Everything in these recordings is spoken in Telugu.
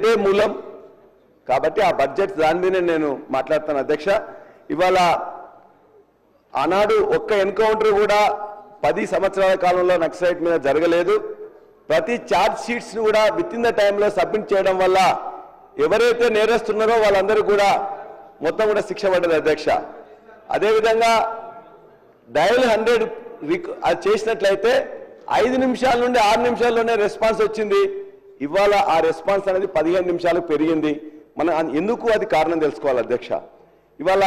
బడ్జెటే మూలం కాబట్టి ఆ బడ్జెట్ దాని మీదనే నేను మాట్లాడుతాను అధ్యక్ష. ఇవాళ ఆనాడు ఒక్క ఎన్కౌంటర్ కూడా 10 సంవత్సరాల కాలంలో నక్సలైట్ మీద జరగలేదు. ప్రతి ఛార్జ్ షీట్స్ కూడా విత్ ఇన్ ద టైంలో సబ్మిట్ చేయడం వల్ల ఎవరైతే నేరస్తున్నారో వాళ్ళందరూ కూడా మొత్తం కూడా శిక్ష పడ్డది అధ్యక్ష. అదేవిధంగా డయల్ 100 అది చేసినట్లయితే 5 నిమిషాల నుండి 6 నిమిషాల్లోనే రెస్పాన్స్ వచ్చింది. ఇవాళ ఆ రెస్పాన్స్ అనేది 15 నిమిషాలకు పెరిగింది. మనం ఎందుకు అది కారణం తెలుసుకోవాలి అధ్యక్ష. ఇవాళ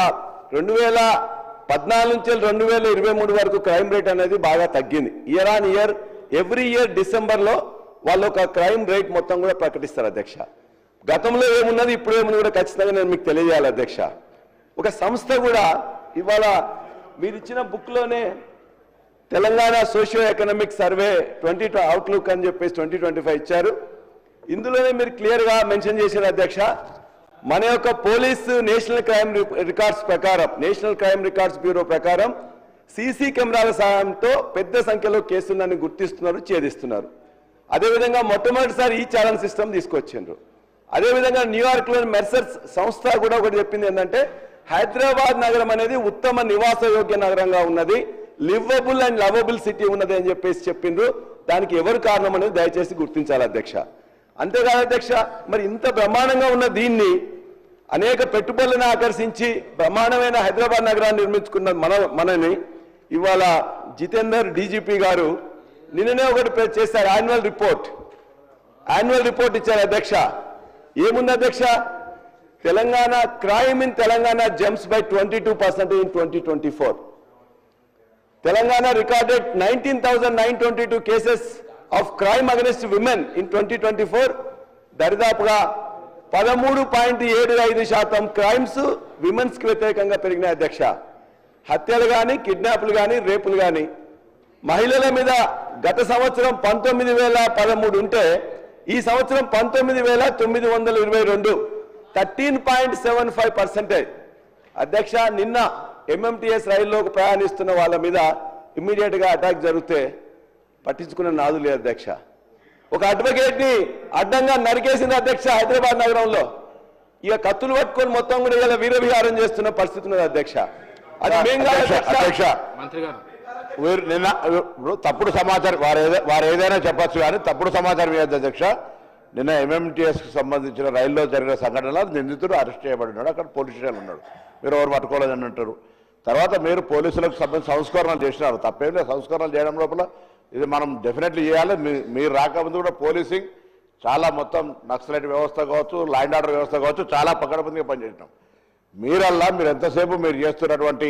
2014 నుంచి 2023 వరకు క్రైమ్ రేట్ అనేది బాగా తగ్గింది. Year on year every year డిసెంబర్లో వాళ్ళు ఒక క్రైమ్ రేట్ మొత్తం కూడా ప్రకటిస్తారు అధ్యక్ష. గతంలో ఏమున్నది ఇప్పుడు ఏమున్నది కూడా ఖచ్చితంగా నేను మీకు తెలియజేయాలి అధ్యక్ష. ఒక సంస్థ కూడా ఇవాళ మీరు ఇచ్చిన బుక్లోనే Telangana socio economic survey 20 outlook అని చెప్పేసి 2025 ఇచ్చారు. ఇందులోనే మీరు క్లియర్గా మెన్షన్ చేశారు అధ్యక్ష. మన యొక్క పోలీసు నేషనల్ క్రైమ్ రికార్డ్స్ ప్రకారం, నేషనల్ క్రైమ్ రికార్డ్స్ బ్యూరో ప్రకారం సీసీ కెమెరాల సహాయంతో పెద్ద సంఖ్యలో కేసులను గుర్తిస్తున్నారు, ఛేదిస్తున్నారు. అదేవిధంగా మొట్టమొదటిసారి ఈ ఛాలెంజ్ సిస్టమ్ తీసుకొచ్చిండ్రు. అదేవిధంగా న్యూయార్క్లోని మెర్సర్స్ సంస్థ కూడా ఒకటి చెప్పింది ఏంటంటే హైదరాబాద్ నగరం అనేది ఉత్తమ నివాసయోగ్య నగరంగా ఉన్నది, లివబుల్ అండ్ లవబుల్ సిటీ ఉన్నది అని చెప్పేసి చెప్పిండ్రు. దానికి ఎవరు కారణం అనేది దయచేసి గుర్తించాలి అధ్యక్ష. అంతేకాదు అధ్యక్ష, మరి ఇంత బ్రహ్మాండంగా ఉన్న దీన్ని అనేక పెట్టుబడులను ఆకర్షించి బ్రహ్మాండమైన హైదరాబాద్ నగరాన్ని నిర్మించుకున్న మనని ఇవాళ జితేందర్ డీజీపీ గారు నిన్ననే ఒకటి చేశారు. యాన్యువల్ రిపోర్ట్ ఇచ్చారు అధ్యక్ష. ఏముంది అధ్యక్ష, Telangana crime in Telangana jumps by 22% in 2024. Telangana recorded 19,922 cases of crime against women in 2024. దరిదాపుగా 13.75% క్రైమ్స్ విమెన్స్ కి వ్యతిరేకంగా పెరిగినాయి అధ్యక్ష. హత్యలు కానీ, కిడ్నాప్లు కానీ, రేపులు కానీ మహిళల మీద గత సంవత్సరం 19,013 ఉంటే ఈ సంవత్సరం 19,922, 13.75%. అధ్యక్ష, నిన్న MMTS రైల్లోకి ప్రయాణిస్తున్న వాళ్ళ మీద ఇమ్మీడియట్ గా అటాక్ జరిగితే పట్టించుకున్న నాదు లేదు అధ్యక్ష. ఒక అడ్వకేట్ ని అడ్డంగా నరికేసింది అధ్యక్ష హైదరాబాద్ నగరంలో. ఇక కత్తులు పట్టుకొని మొత్తం కూడా ఇలా వీరవిహారం చేస్తున్న పరిస్థితి ఉన్నది అధ్యక్ష. అది మేం కాదు అధ్యక్ష. నిన్న తప్పుడు సమాచారం వారు ఏదైనా చెప్పచ్చు కానీ తప్పుడు సమాచారం ఏది అధ్యక్ష. నిన్న MMTS కి సంబంధించిన రైల్లో జరిగిన సంఘటనలో నిందితుడు అరెస్ట్ చేయబడినాడు. అక్కడ పోలీస్ స్టేషన్ ఉన్నాడు. మీరు ఎవరు పట్టుకోలేదని అంటారు. తర్వాత మీరు పోలీసులకు సంబంధించి సంస్కరణలు చేసినారు. తప్పేం లేదు, సంస్కరణలు చేయడం లోపల ఇది మనం డెఫినెట్లీ చేయాలి. మీరు రాకముందు కూడా పోలీసింగ్ చాలా మొత్తం నక్సలైట్ వ్యవస్థ కావచ్చు, లా అండ్ ఆర్డర్ వ్యవస్థ కావచ్చు, చాలా పకడ్బందీగా పనిచేసినాం. మీరు ఎంతసేపు మీరు చేస్తున్నటువంటి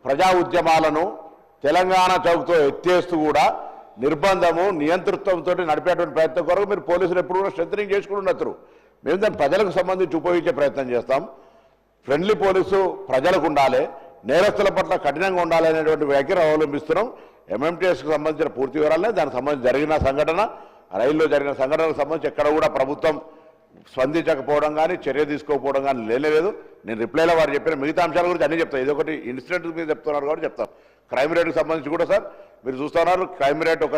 ప్రజా ఉద్యమాలను తెలంగాణ చౌక్తో ఎత్తేస్తూ కూడా నిర్బంధము నియంతృత్వంతో నడిపేటువంటి ప్రయత్నం కొరకు మీరు పోలీసులు ఎప్పుడు కూడా స్ట్రెంథనింగ్ చేసుకుని ఉండరు. మేము దాన్ని ప్రజలకు సంబంధించి ఉపయోగించే ప్రయత్నం చేస్తాం. ఫ్రెండ్లీ పోలీసు ప్రజలకు ఉండాలి, నేరస్తుల పట్ల కఠినంగా ఉండాలి అనేటువంటి వ్యాఖ్యలు అవలంబిస్తున్నాం. MMTSకి సంబంధించిన పూర్తి వివరాలనే దానికి సంబంధించి జరిగిన సంఘటన, రైల్లో జరిగిన సంఘటనకు సంబంధించి ఎక్కడ కూడా ప్రభుత్వం స్పందించకపోవడం కానీ చర్య తీసుకోకపోవడం కానీ లేదు. నేను రిప్లైలో వారు చెప్పిన మిగతా అంశాల గురించి అన్నీ చెప్తాను. ఇదొకటి ఇన్సిడెంట్ మీద చెప్తున్నారు కాబట్టి చెప్తాను. క్రైమ్ రేట్కి సంబంధించి కూడా సార్ మీరు చూస్తున్నారు, క్రైమ్ రేట్ ఒక